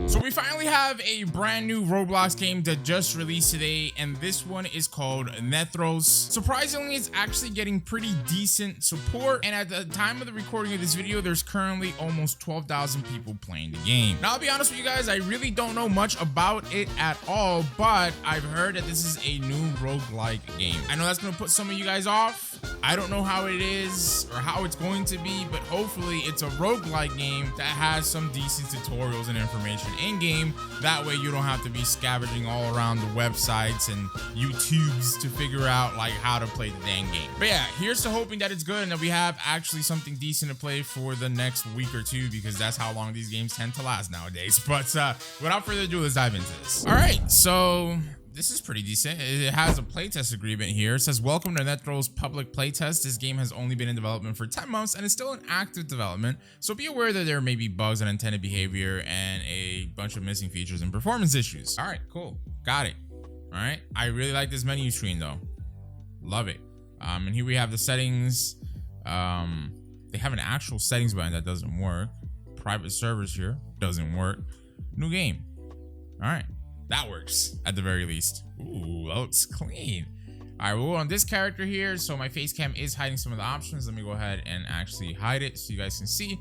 So we finally have a brand new Roblox game that just released today, and this one is called Nethros. Surprisingly, it's actually getting pretty decent support, and at the time of the recording of this video, there's currently almost 12,000 people playing the game. Now, I'll be honest with you guys, I really don't know much about it at all, but I've heard that this is a new roguelike game. I know that's gonna put some of you guys off. I don't know how it is or how it's going to be, but hopefully it's a roguelike game that has some decent tutorials and information in-game. That way you don't have to be scavenging all around the websites and YouTubes to figure out like how to play the dang game. But yeah, here's to hoping that it's good and that we have actually something decent to play for the next week or two, because that's how long these games tend to last nowadays. But without further ado, let's dive into this. All right, so this is pretty decent. It has a playtest agreement here. It says, welcome to Nethros public playtest. This game has only been in development for 10 months and is still in active development. So be aware that there may be bugs and unintended behavior and a bunch of missing features and performance issues. All right, cool. Got it. All right. I really like this menu screen though. Love it. And here we have the settings. They have an actual settings button that doesn't work. Private servers here doesn't work. New game. All right. That works at the very least. Ooh, that looks clean. All right, we'll go on this character here. So my face cam is hiding some of the options. Let me go ahead and actually hide it so you guys can see.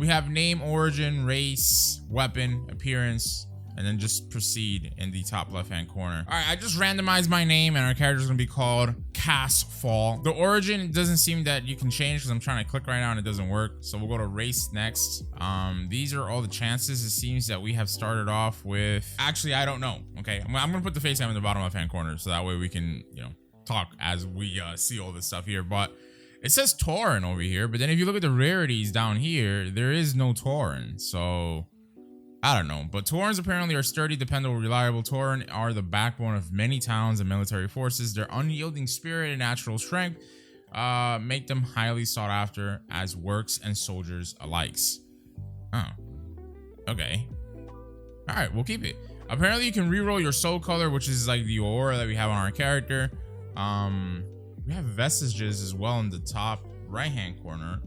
We have name, origin, race, weapon, appearance, and then just proceed in the top left-hand corner. All right, I just randomized my name and our character is gonna be called Fall. The origin doesn't seem that you can change because I'm trying to click right now and it doesn't work. So we'll go to race next. These are all the chances. It seems that we have started off with, actually, I don't know. Okay, I'm gonna put the face cam in the bottom left-hand corner so that way we can, you know, talk as we see all this stuff here. But it says Tauren over here, but then if you look at the rarities down here, there is no Tauren. So I don't know, but Taurens apparently are sturdy, dependable, reliable. Tauren are the backbone of many towns and military forces. Their unyielding spirit and natural strength make them highly sought after as works and soldiers alike. Oh, okay. All right, we'll keep it. Apparently, you can reroll your soul color, which is like the aura that we have on our character. We have vestiges as well in the top right-hand corner.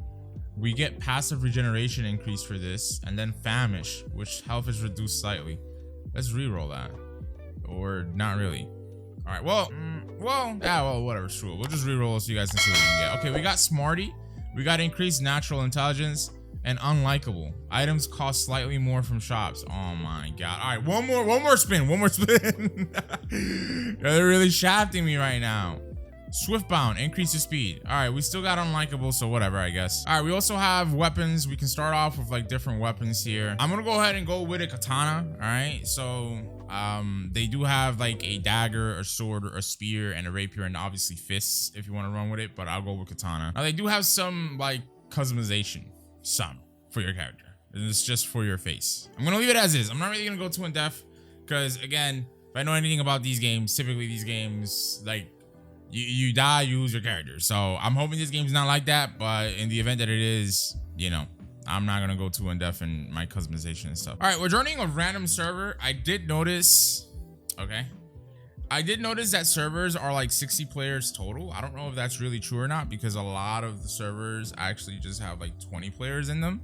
We get passive regeneration increase for this, and then famish, which health is reduced slightly. Let's reroll that, or not really. All right, well, whatever, screw it. We'll just reroll so you guys can see what we can get. Okay, we got Smarty, we got increased natural intelligence, and unlikable. Items cost slightly more from shops. Oh my god. All right, one more spin. They're really shafting me right now. Swiftbound, increase your speed. All right, we still got unlikable, so whatever, I guess. All right, we also have weapons. We can start off with like different weapons here. I'm gonna go ahead and go with a katana. All right, so they do have like a dagger, a sword, a spear, and a rapier, and obviously fists if you want to run with it, but I'll go with katana. Now they do have some like customization, some for your character, and it's just for your face. I'm gonna leave it as is. I'm not really gonna go too in depth because, again, if I know anything about these games, typically these games, like, you die, you lose your character. So I'm hoping this game's not like that, but in the event that it is, you know, I'm not gonna go too in depth in my customization and stuff. All right, we're joining a random server. I did notice that servers are like 60 players total. I don't know if that's really true or not, because a lot of the servers actually just have like 20 players in them.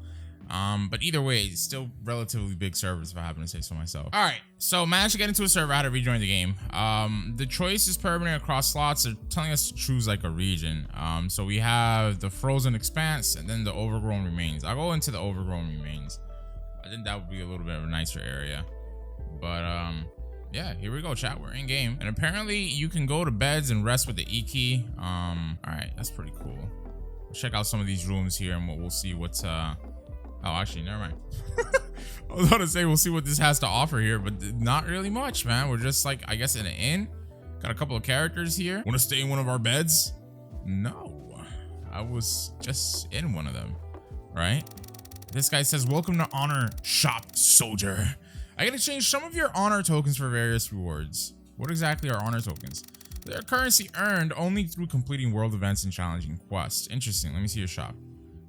But either way, it's still relatively big servers if I happen to say so myself. All right, so managed to get into a server. I had to rejoin the game. The choice is permanent across slots. They're telling us to choose like a region. So we have the frozen expanse and then the overgrown remains. I'll go into the overgrown remains. I think that would be a little bit of a nicer area. But yeah, here we go, chat. We're in game, and apparently you can go to beds and rest with the E key. All right, that's pretty cool. Let's check out some of these rooms here, and we'll see what's oh, actually, never mind. I was about to say we'll see what this has to offer here, but not really much, man. We're just like, I guess, in an inn. Got a couple of characters here. Want to stay in one of our beds? No, I was just in one of them, right? This guy says, welcome to Honor Shop Soldier. I can exchange some of your honor tokens for various rewards. What exactly are honor tokens? They're currency earned only through completing world events and challenging quests. Interesting. Let me see your shop.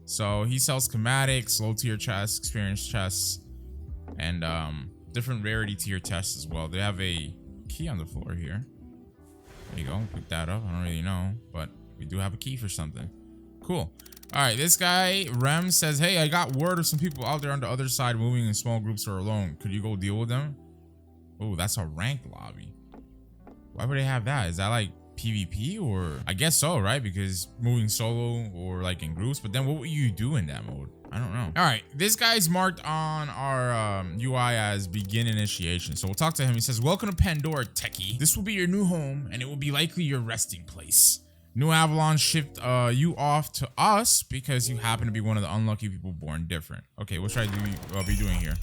So he sells schematics, low tier chests, experience chests, and different rarity tier tests as well. They have a key on the floor here. There you go. Pick that up. I don't really know, but we do have a key for something. Cool. All right, this guy, Rem, says, hey, I got word of some people out there on the other side moving in small groups or alone. Could you go deal with them? Oh, that's a ranked lobby. Why would they have that? Is that like PvP or? I guess so, right? Because moving solo or like in groups, but then what would you do in that mode? I don't know. All right, this guy's marked on our UI as begin initiation. So we'll talk to him. He says, welcome to Pandora, techie. This will be your new home and it will be likely your resting place. New Avalon shipped you off to us because you happen to be one of the unlucky people born different. Okay, what should I be doing here?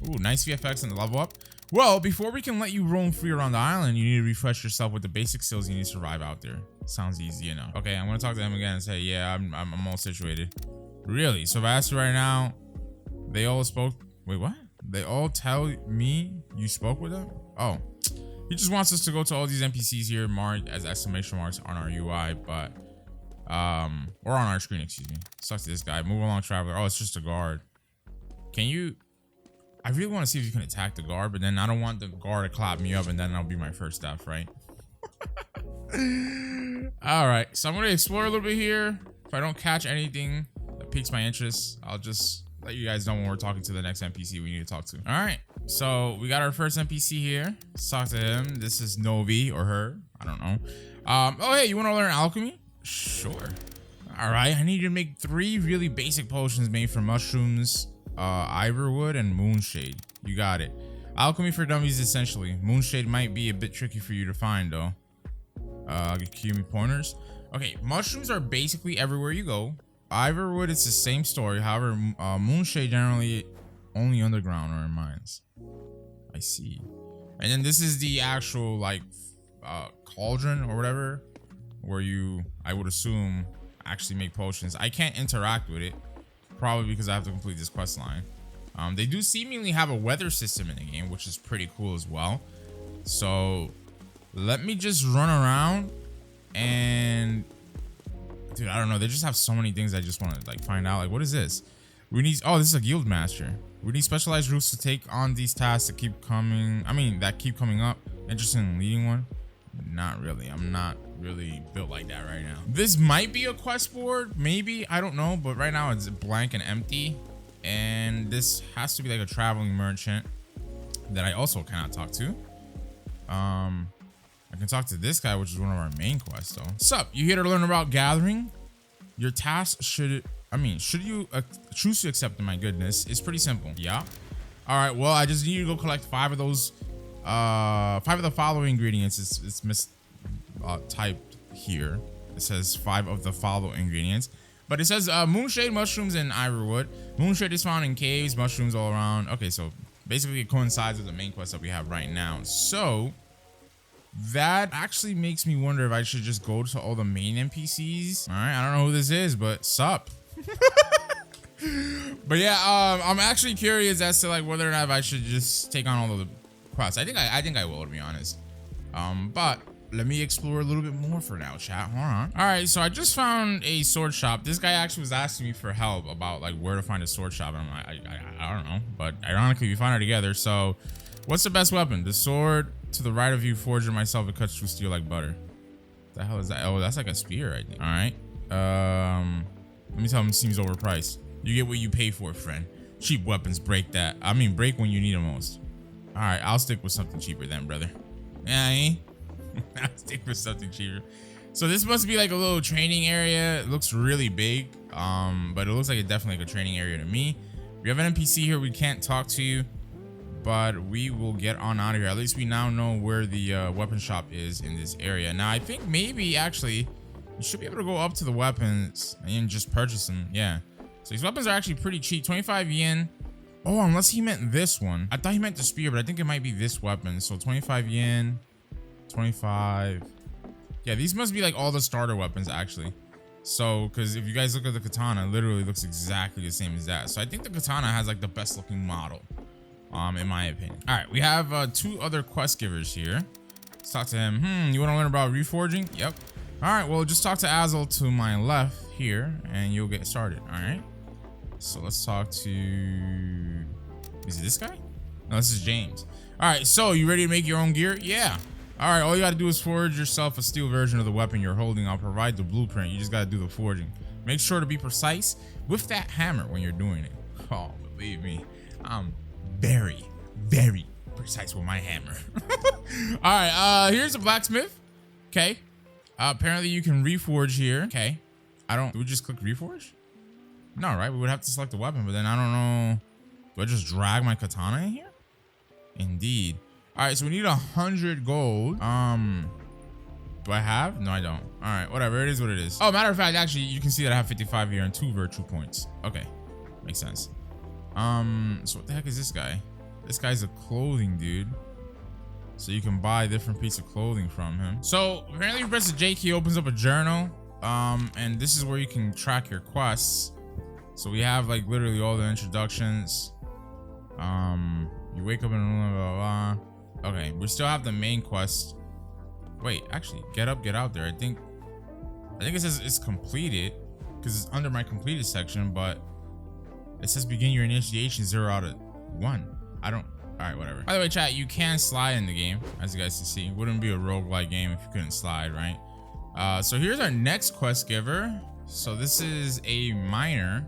Ooh, nice VFX and the level up. Well, before we can let you roam free around the island, you need to refresh yourself with the basic skills you need to survive out there. Sounds easy enough. Okay, I'm gonna talk to him again and say, yeah, I'm all situated. Really? So if I ask you right now, they all spoke. Wait, what? They all tell me you spoke with them? Oh, he just wants us to go to all these NPCs here marked as exclamation marks on our UI, but or on our screen, excuse me. Sucks to this guy. Move along, traveler. Oh, it's just a guard. Can you? I really want to see if you can attack the guard, but then I don't want the guard to clap me up, and then that'll be my first death, right? All right, so I'm gonna explore a little bit here. If I don't catch anything that piques my interest, I'll just let you guys know when we're talking to the next NPC we need to talk to. All right, so we got our first NPC here. Let's talk to him. This is Novi or her. I don't know. Oh, hey, you want to learn alchemy? Sure. All right, I need you to make 3 really basic potions made from mushrooms, ivorwood, and moonshade. You got it. Alchemy for dummies, essentially. Moonshade might be a bit tricky for you to find, though. Give me pointers. Okay, mushrooms are basically everywhere you go. Ivorwood, it's the same story. However, moonshade generally only underground or in mines. I see. And then this is the actual like cauldron or whatever, where you, I would assume, actually make potions. I can't interact with it, probably because I have to complete this quest line. They do seemingly have a weather system in the game, which is pretty cool as well. So let me just run around and, dude, I don't know. They just have so many things I just want to like find out. Like, what is this? We need, oh, this is a guild master. We need specialized routes to take on these tasks that keep coming. I mean, that keep coming up. Interested in leading one? Not really. I'm not really built like that right now. This might be a quest board, maybe. I don't know, but right now it's blank and empty. And this has to be like a traveling merchant that I also cannot talk to. I can talk to this guy, which is one of our main quests, though. Sup? You here to learn about gathering? Your task should you choose to accept, my goodness, it's pretty simple. Yeah. All right. Well, I just need you to go collect 5 of those. 5 of the following ingredients. It's typed here. It says 5 of the following ingredients, but it says moonshade, mushrooms, and ivorwood. Moonshade is found in caves, mushrooms all around. Okay, so basically it coincides with the main quest that we have right now. So that actually makes me wonder if I should just go to all the main NPCs. All right, I don't know who this is, but sup. But yeah, I'm actually curious as to like whether or not I should just take on all of the quests. I think I will, to be honest. But let me explore a little bit more for now, chat. Hold on. All right, so I just found a sword shop. This guy actually was asking me for help about like where to find a sword shop, and I'm like, I don't know. But ironically, we found it together. So, what's the best weapon? The sword to the right of you, forger myself. It cuts through steel like butter. The hell is that? Oh, that's like a spear, I think. All right. Let me tell him it seems overpriced. You get what you pay for, friend. Cheap weapons break that. I mean, break when you need them most. All right, I'll stick with something cheaper then, brother. Yeah, I'll stick with something cheaper. So this must be like a little training area. It looks really big, but it looks like it's definitely like a training area to me. We have an NPC here we can't talk to, but we will get on out of here. At least we now know where the weapon shop is in this area. Now, I think maybe actually you should be able to go up to the weapons and just purchase them. Yeah. So these weapons are actually pretty cheap. 25 yen. Oh, unless he meant this one. I thought he meant the spear, but I think it might be this weapon. So 25 yen, 25. Yeah, these must be like all the starter weapons actually. So, because if you guys look at the katana, it literally looks exactly the same as that. So I think the katana has like the best looking model, in my opinion. All right, we have 2 other quest givers here. Let's talk to him. You want to learn about reforging? Yep. All right, well, just talk to Azel to my left here, and you'll get started. All right. So let's talk to, is it this guy? No, this is James. All right, so you ready to make your own gear? Yeah. All right, all you got to do is forge yourself a steel version of the weapon you're holding. I'll provide the blueprint. You just got to do the forging. Make sure to be precise with that hammer when you're doing it. Oh, believe me, I'm very, very precise with my hammer. All right, here's a blacksmith. Okay. Apparently you can reforge here. Okay. Do we just click reforge? No, right? We would have to select the weapon, but then I don't know. Do I just drag my katana in here? Indeed. All right, so we need 100 gold. Do I have? No, I don't. All right, whatever. It is what it is. Oh, matter of fact, actually, you can see that I have 55 here and 2 virtue points. Okay, makes sense. So what the heck is this guy? This guy's a clothing dude. So you can buy different pieces of clothing from him. So apparently you press the J key, opens up a journal. And this is where you can track your quests. So we have like literally all the introductions. You wake up and blah, blah, blah. Okay, we still have the main quest. Wait, actually, get up, get out there. I think it says it's completed because it's under my completed section, but it says begin your initiation 0 out of 1. All right, whatever. By the way, chat, you can slide in the game, as you guys can see. It wouldn't be a roguelike game if you couldn't slide, right? So here's our next quest giver. So this is a miner.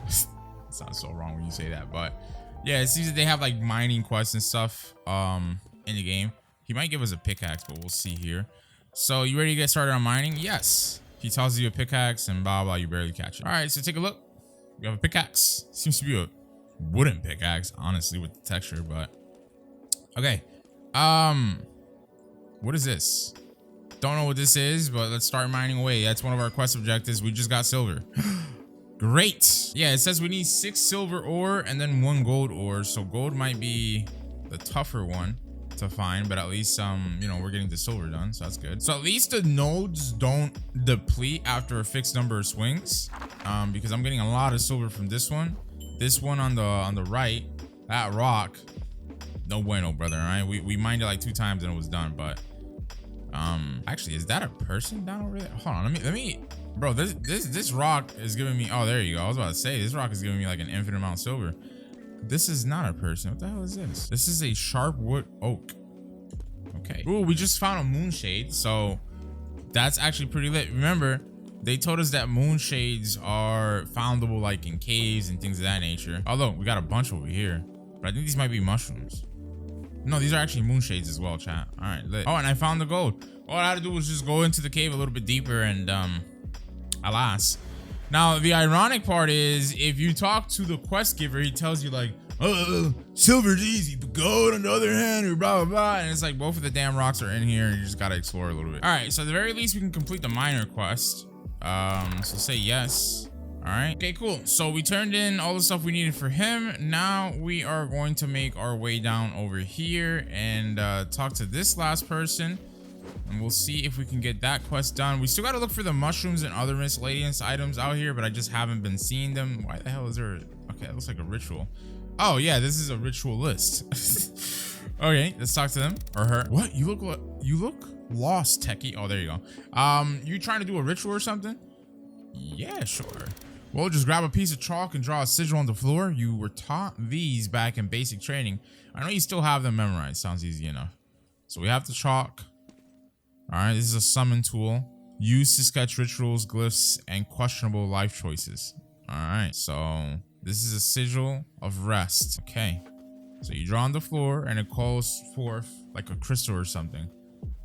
It sounds so wrong when you say that, but yeah, it seems that they have like mining quests and stuff in the game. He might give us a pickaxe, but we'll see here. So you ready to get started on mining? Yes. He tells you a pickaxe and blah blah, you barely catch it. All right, so take a look. We have a pickaxe. Seems to be a wooden pickaxe, honestly, with the texture, but okay. What is this? Don't know what this is, but let's start mining away. That's one of our quest objectives. We just got silver. Great. Yeah, it says we need 6 silver ore and then 1 gold ore. So gold might be the tougher one to find, but at least you know, we're getting the silver done, so that's good. So at least the nodes don't deplete after a fixed number of swings, because I'm getting a lot of silver from this one. This one on the right, that rock, no bueno, brother. All right, we mined it like 2 times and it was done. But actually, is that a person down over there? Hold on, let me bro, this rock is giving me, oh, there you go. I was about to say, this rock is giving me like an infinite amount of silver. This is not a person. What the hell is this? This is a sharp wood oak. Okay. Ooh, we just found a moonshade, so that's actually pretty lit. Remember, they told us that moonshades are foundable like in caves and things of that nature. Although we got a bunch over here, but I think these might be mushrooms. No, these are actually moonshades as well, chat. All right, lit. Oh, and I found the gold. All I had to do was just go into the cave a little bit deeper and alas. Now, the ironic part is if you talk to the quest giver, he tells you like, silver's easy, but gold on the other hand, or blah, blah, blah. And it's like both of the damn rocks are in here and you just got to explore a little bit. All right, so at the very least, we can complete the miner quest. So say yes. All right. Okay, cool. So we turned in all the stuff we needed for him. Now we are going to make our way down over here and talk to this last person. And we'll see if we can get that quest done. We still got to look for the mushrooms and other miscellaneous items out here, but I just haven't been seeing them. Why the hell is there? Okay, it looks like a ritual. Oh yeah, this is a ritual list. Okay, let's talk to them or her. What? You look lost, techie. Oh, there you go. You trying to do a ritual or something? Yeah, sure. Well, just grab a piece of chalk and draw a sigil on the floor. You were taught these back in basic training. I know you still have them memorized. Sounds easy enough. So we have the chalk. All right, this is a summon tool used to sketch rituals, glyphs, and questionable life choices. All right, so this is a sigil of rest. Okay, so you draw on the floor and it calls forth like a crystal or something.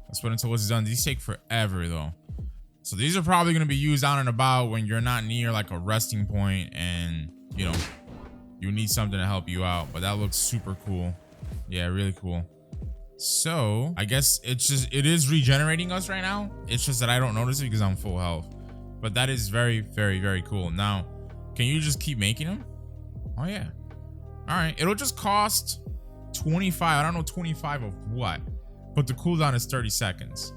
That's what until it's done. These take forever though. So these are probably going to be used out and about when you're not near like a resting point and you know, you need something to help you out. But that looks super cool. Yeah, really cool. So I guess it is regenerating us right now. It's just that I don't notice it because I'm full health. But that is very, very, very cool. Now, can you just keep making them? Oh yeah. All right. It'll just cost 25. I don't know 25 of what, but the cooldown is 30 seconds.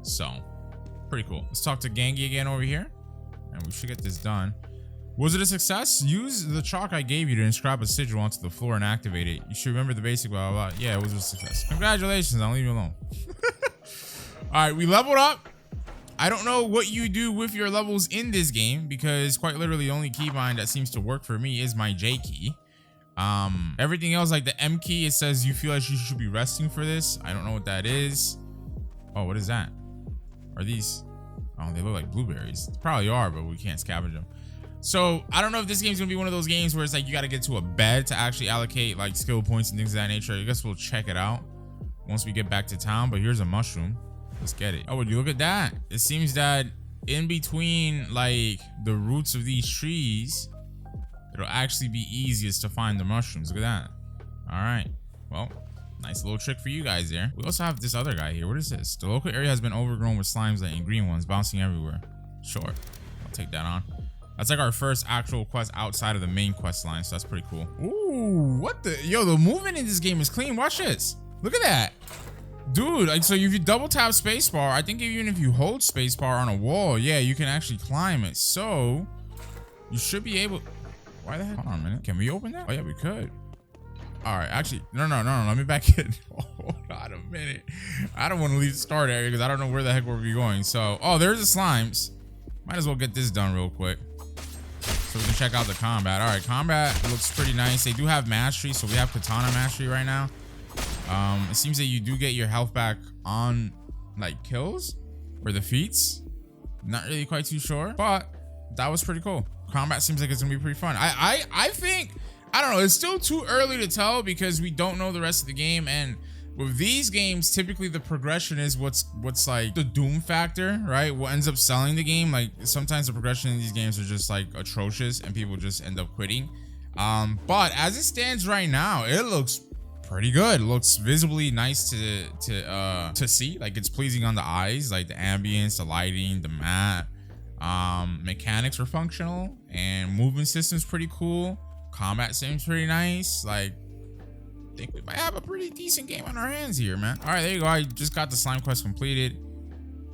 So pretty cool. Let's talk to Gangi again over here and we should get this done. Was it a success? Use the chalk I gave you to inscribe a sigil onto the floor and activate it. You should remember the basic blah, blah, blah. Yeah, it was a success. Congratulations. I'll leave you alone. All right, we leveled up. I don't know what you do with your levels in this game because quite literally the only keybind that seems to work for me is my J key. Everything else like the M key, it says you feel like you should be resting for this. I don't know what that is. Oh, what is that? Are these? Oh, they look like blueberries. They probably are, but we can't scavenge them. So I don't know if this game's gonna be one of those games where it's like you gotta get to a bed to actually allocate like skill points and things of that nature. I guess we'll check it out once we get back to town. But here's a mushroom. Let's get it. Oh, would you look at that? It seems that in between like the roots of these trees, it'll actually be easiest to find the mushrooms. Look at that. All right. Well, nice little trick for you guys there. We also have this other guy here. What is this? The local area has been overgrown with slimes and green ones bouncing everywhere. Sure. I'll take that on. That's like our first actual quest outside of the main quest line, so that's pretty cool. Ooh, what the? Yo, the movement in this game is clean. Watch this. Look at that. Dude, like, so if you double tap spacebar, I think even if you hold spacebar on a wall, yeah, you can actually climb it. So you should be able. Why the heck? Hold on a minute. Can we open that? Oh yeah, we could. All right, actually, no. Let me back in. Hold on a minute. I don't want to leave the start area because I don't know where the heck we'll be going. So, oh, there's the slimes. Might as well get this done real quick so we can check out the combat. All right, combat looks pretty nice. They do have mastery, so we have katana mastery right now. It seems that you do get your health back on like kills or defeats. Not really quite too sure, but that was pretty cool. Combat seems like it's gonna be pretty fun. I think, I don't know, it's still too early to tell because we don't know the rest of the game, and with these games typically the progression is what's like the doom factor, right? What ends up selling the game. Like sometimes the progression in these games are just like atrocious and people just end up quitting. But as it stands right now, it looks pretty good. It looks visibly nice to see. Like it's pleasing on the eyes, like the ambience, the lighting, the map. Mechanics are functional and movement system's pretty cool. Combat seems pretty nice. Like I think we might have a pretty decent game on our hands here, man. All right, there you go. I just got the slime quest completed,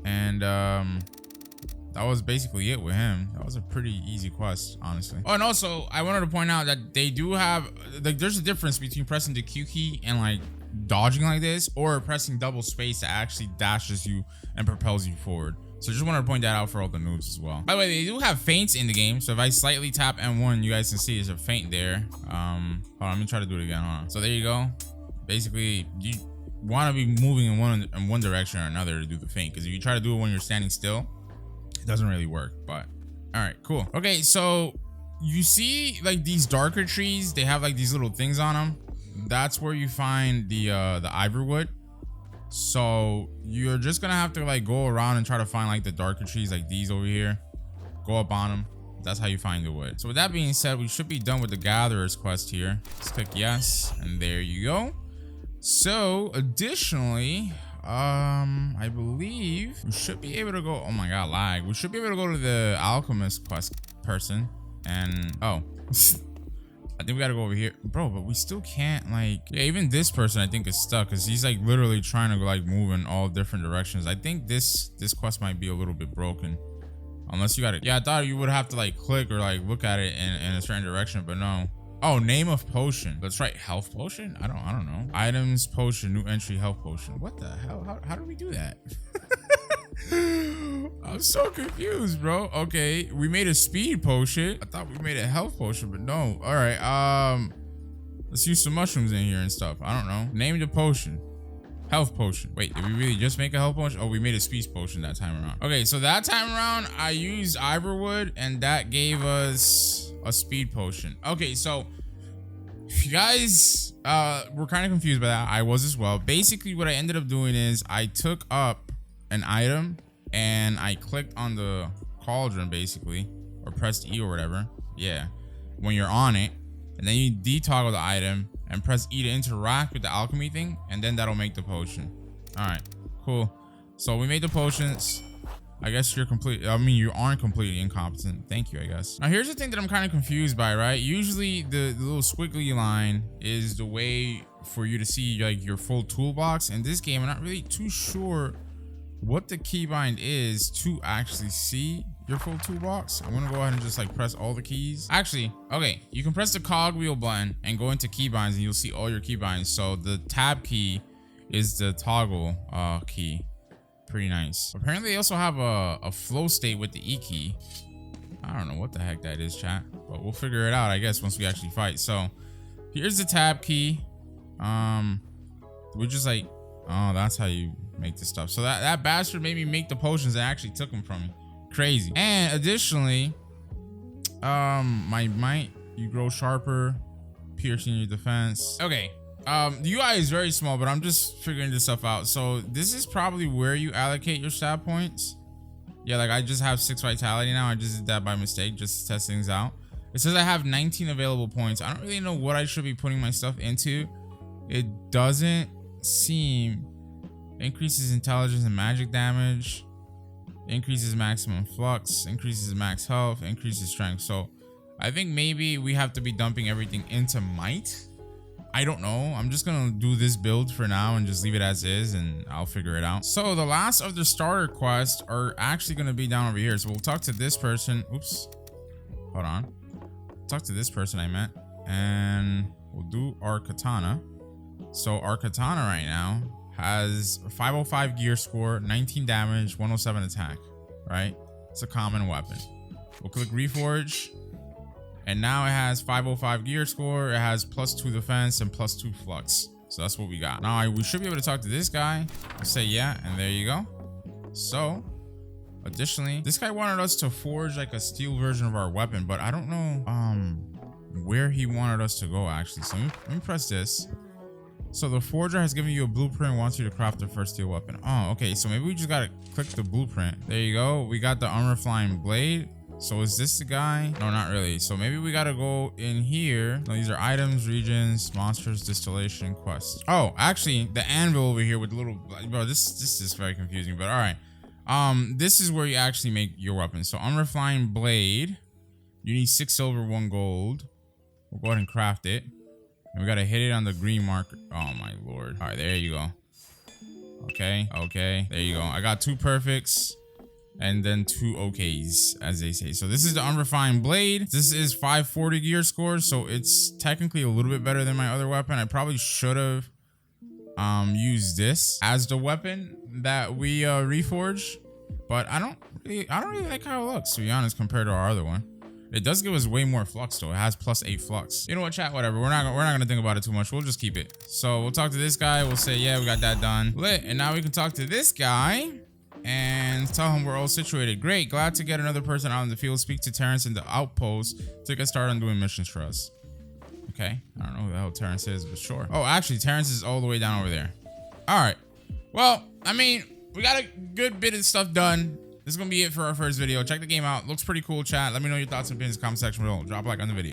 and that was basically it with him. That was a pretty easy quest, honestly. Oh, and also I wanted to point out that they do have, like, there's a difference between pressing the Q key and like dodging like this, or pressing double space that actually dashes you and propels you forward. So just wanted to point that out for all the noobs as well. By the way, they do have feints in the game. So if I slightly tap M1, you guys can see there's a feint there. Hold on, let me try to do it again. Hold on. So there you go. Basically, you want to be moving in one direction or another to do the feint. Because if you try to do it when you're standing still, it doesn't really work. But all right, cool. Okay, so you see like these darker trees, they have like these little things on them. That's where you find the ivory wood. So you're just gonna have to like go around and try to find like the darker trees like these over here. Go up on them. That's how you find the wood. So with that being said, we should be done with the gatherer's quest here. Let's click yes, and there you go. So additionally, I believe we should be able to go, oh my god, lag. We should be able to go to the alchemist quest person and oh I think we gotta go over here, bro, but we still can't, like, yeah, even this person I think is stuck because he's like literally trying to like move in all different directions. I think this quest might be a little bit broken unless you got it. Yeah, I thought you would have to like click or like look at it in a certain direction, but no. Oh, name of potion. Let's write health potion. I don't know. Items potion, new entry, health potion. What the hell? How do we do that? I'm so confused, bro. Okay, we made a speed potion. I thought we made a health potion, but no. All right, let's use some mushrooms in here and stuff. I don't know. Name the potion. Health potion. Wait, did we really just make a health potion? Oh, we made a speed potion that time around. Okay, so that time around I used ivorwood and that gave us a speed potion. Okay, so if you guys were kind of confused by that, I was as well. Basically what I ended up doing is I took up an item and I clicked on the cauldron basically, or pressed E or whatever. Yeah, when you're on it, and then you detoggle the item and press E to interact with the alchemy thing, and then that'll make the potion. All right, cool. So we made the potions. I guess you're complete. I mean, you aren't completely incompetent. Thank you, I guess. Now here's the thing that I'm kind of confused by, right? Usually the little squiggly line is the way for you to see like your full toolbox. In this game, I'm not really too sure what the keybind is to actually see your full toolbox. I'm gonna go ahead and just like press all the keys. Actually, okay, you can press the cogwheel button and go into keybinds and you'll see all your keybinds. So the tab key is the toggle key. Pretty nice. Apparently they also have a flow state with the E key. I don't know what the heck that is, chat, but we'll figure it out, I guess, once we actually fight. So here's the tab key. We just like Oh, that's how you make the stuff. So that bastard made me make the potions and actually took them from me. Crazy. And additionally, my might, you grow sharper, piercing your defense. Okay. The UI is very small, but I'm just figuring this stuff out. So this is probably where you allocate your stat points. Yeah, like I just have 6 vitality now. I just did that by mistake, just to test things out. It says I have 19 available points. I don't really know what I should be putting my stuff into. It doesn't seem. Increases intelligence and magic damage. Increases maximum flux. Increases max health. Increases strength. So I think maybe we have to be dumping everything into might. I don't know. I'm just gonna do this build for now and just leave it as is, and I'll figure it out. So the last of the starter quests are actually gonna be down over here. So we'll talk to this person. Oops. Hold on. Talk to this person I met, and we'll do our katana. So our katana right now has a 505 gear score, 19 damage, 107 attack. Right? It's a common weapon. We'll click reforge. And now it has 505 gear score. It has +2 defense and +2 flux. So that's what we got. Now we should be able to talk to this guy. I'll say yeah, and there you go. So additionally, this guy wanted us to forge like a steel version of our weapon, but I don't know where he wanted us to go actually. So let me press this. So the forger has given you a blueprint and wants you to craft the first steel weapon. Oh, okay. So maybe we just gotta click the blueprint. There you go. We got the armor flying blade. So is this the guy? No, not really. So maybe we gotta go in here. No, these are items, regions, monsters, distillation, quests. Oh, actually, the anvil over here with the little, bro, this is very confusing, but all right. This is where you actually make your weapon. So armor flying blade. You need 6 silver, 1 gold. We'll go ahead and craft it. And we gotta hit it on the green marker. Oh my lord. All right, there you go. Okay, there you go. I got 2 perfects. And then 2 OKs, as they say. So this is the unrefined blade. This is 540 gear score, so it's technically a little bit better than my other weapon. I probably should have used this as the weapon that we reforged, but I don't really like how it looks, to be honest, compared to our other one. It does give us way more flux though. It has +8 flux. You know what, chat? Whatever. We're not gonna think about it too much. We'll just keep it. So we'll talk to this guy. We'll say, yeah, we got that done. Lit. And now we can talk to this guy and tell him we're all situated. Great. Glad to get another person out in the field. Speak to Terrence in the outpost to get started on doing missions for us. Okay. I don't know who the hell Terrence is, but sure. Oh, actually, Terrence is all the way down over there. All right. Well, I mean, we got a good bit of stuff done. This is going to be it for our first video. Check the game out. Looks pretty cool, chat. Let me know your thoughts and opinions in the comment section below. Drop a like on the video.